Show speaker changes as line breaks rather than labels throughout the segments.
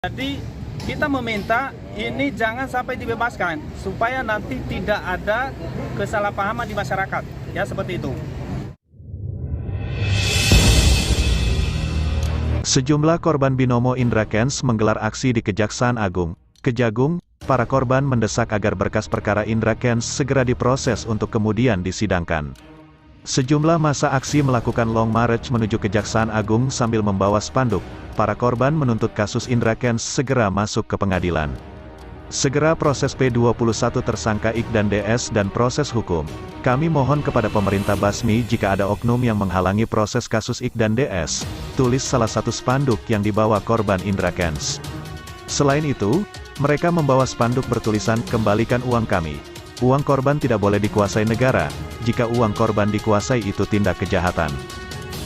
Jadi kita meminta ini jangan sampai dibebaskan supaya nanti tidak ada kesalahpahaman di masyarakat, ya seperti itu.
Sejumlah korban binomo Indra Kents menggelar aksi di Kejaksaan Agung, Kejagung. Para korban mendesak agar berkas perkara Indra Kents segera diproses untuk kemudian disidangkan. Sejumlah massa aksi melakukan long march menuju Kejaksaan Agung sambil membawa spanduk. Para korban menuntut kasus Indra Kents segera masuk ke pengadilan. Segera proses P21 tersangka Ik dan DS dan proses hukum. Kami mohon kepada pemerintah Basmi jika ada oknum yang menghalangi proses kasus Ik dan DS, tulis salah satu spanduk yang dibawa korban Indra Kents. Selain itu, mereka membawa spanduk bertulisan "Kembalikan uang kami. Uang korban tidak boleh dikuasai negara, jika uang korban dikuasai itu tindak kejahatan."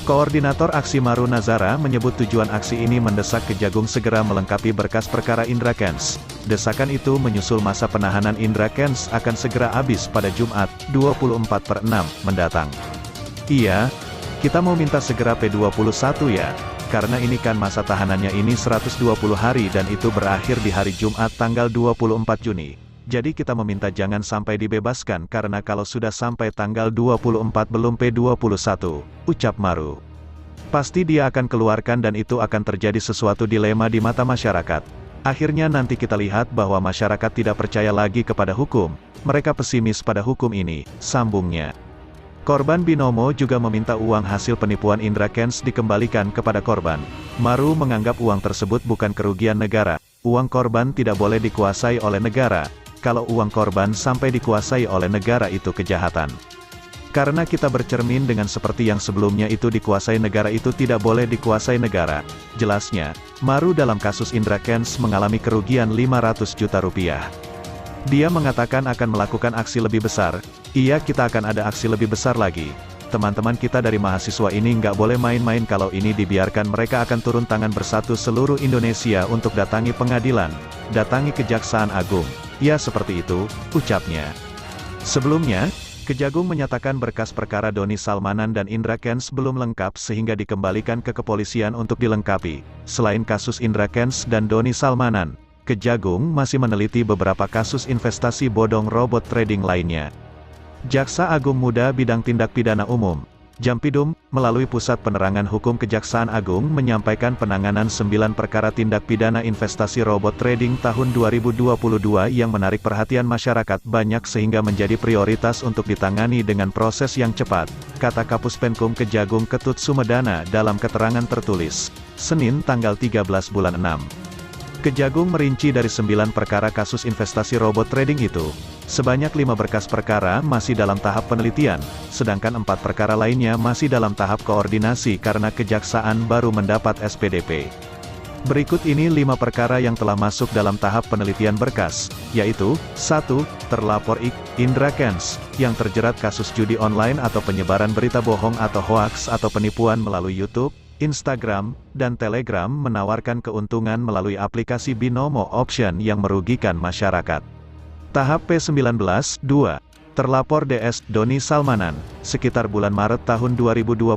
Koordinator aksi Maru Nazara menyebut tujuan aksi ini mendesak Kejagung segera melengkapi berkas perkara Indra Kents. Desakan itu menyusul masa penahanan Indra Kents akan segera habis pada Jumat, 24/6 mendatang. Iya, kita mau minta segera P21 ya, karena ini kan masa tahanannya ini 120 hari dan itu berakhir di hari Jumat tanggal 24 Juni. Jadi kita meminta jangan sampai dibebaskan karena kalau sudah sampai tanggal 24 belum P21, ucap Maru. Pasti dia akan keluarkan dan itu akan terjadi sesuatu dilema di mata masyarakat. Akhirnya nanti kita lihat bahwa masyarakat tidak percaya lagi kepada hukum, mereka pesimis pada hukum ini, sambungnya. Korban binomo juga meminta uang hasil penipuan Indra Kents dikembalikan kepada korban. Maru menganggap uang tersebut bukan kerugian negara, uang korban tidak boleh dikuasai oleh negara. Kalau uang korban sampai dikuasai oleh negara itu kejahatan. Karena kita bercermin dengan seperti yang sebelumnya itu dikuasai negara itu tidak boleh dikuasai negara. Jelasnya, Maru dalam kasus Indra Kents mengalami kerugian 500 juta rupiah. Dia mengatakan akan melakukan aksi lebih besar. Iya, kita akan ada aksi lebih besar lagi. Teman-teman kita dari mahasiswa ini nggak boleh main-main, kalau ini dibiarkan mereka akan turun tangan bersatu seluruh Indonesia untuk datangi pengadilan, datangi Kejaksaan Agung. Ya seperti itu, ucapnya. Sebelumnya, Kejagung menyatakan berkas perkara Doni Salmanan dan Indra Kents belum lengkap sehingga dikembalikan ke kepolisian untuk dilengkapi. Selain kasus Indra Kents dan Doni Salmanan, Kejagung masih meneliti beberapa kasus investasi bodong robot trading lainnya. Jaksa Agung Muda Bidang Tindak Pidana Umum, Jampidum, melalui Pusat Penerangan Hukum Kejaksaan Agung menyampaikan penanganan 9 perkara tindak pidana investasi robot trading tahun 2022 yang menarik perhatian masyarakat banyak sehingga menjadi prioritas untuk ditangani dengan proses yang cepat, kata Kapus Penkum Kejagung Ketut Sumedana dalam keterangan tertulis, Senin tanggal 13 bulan 6. Kejagung merinci dari 9 perkara kasus investasi robot trading itu, sebanyak 5 berkas perkara masih dalam tahap penelitian, sedangkan 4 perkara lainnya masih dalam tahap koordinasi karena kejaksaan baru mendapat SPDP. Berikut ini 5 perkara yang telah masuk dalam tahap penelitian berkas, yaitu, 1. Terlapor Ik, Indra Kents, yang terjerat kasus judi online atau penyebaran berita bohong atau hoaks atau penipuan melalui YouTube, Instagram, dan Telegram menawarkan keuntungan melalui aplikasi binomo option yang merugikan masyarakat. Tahap P19, 2. Terlapor DS, Doni Salmanan, sekitar bulan Maret tahun 2021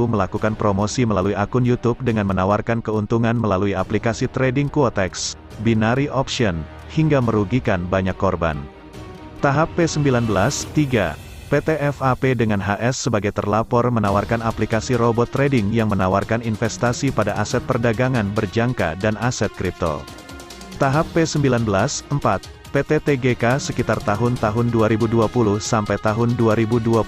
melakukan promosi melalui akun YouTube dengan menawarkan keuntungan melalui aplikasi trading Quotex, binary option, hingga merugikan banyak korban. Tahap P19, 3. PT FAP dengan HS sebagai terlapor menawarkan aplikasi robot trading yang menawarkan investasi pada aset perdagangan berjangka dan aset kripto. Tahap P19, 4. PT TGK sekitar tahun-tahun 2020 sampai tahun 2022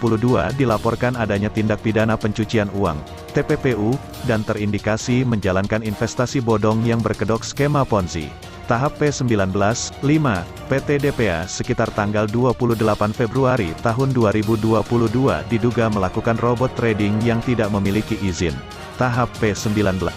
dilaporkan adanya tindak pidana pencucian uang, TPPU, dan terindikasi menjalankan investasi bodong yang berkedok skema Ponzi. Tahap P19, 5. PT DPA sekitar tanggal 28 Februari tahun 2022 diduga melakukan robot trading yang tidak memiliki izin. Tahap P19.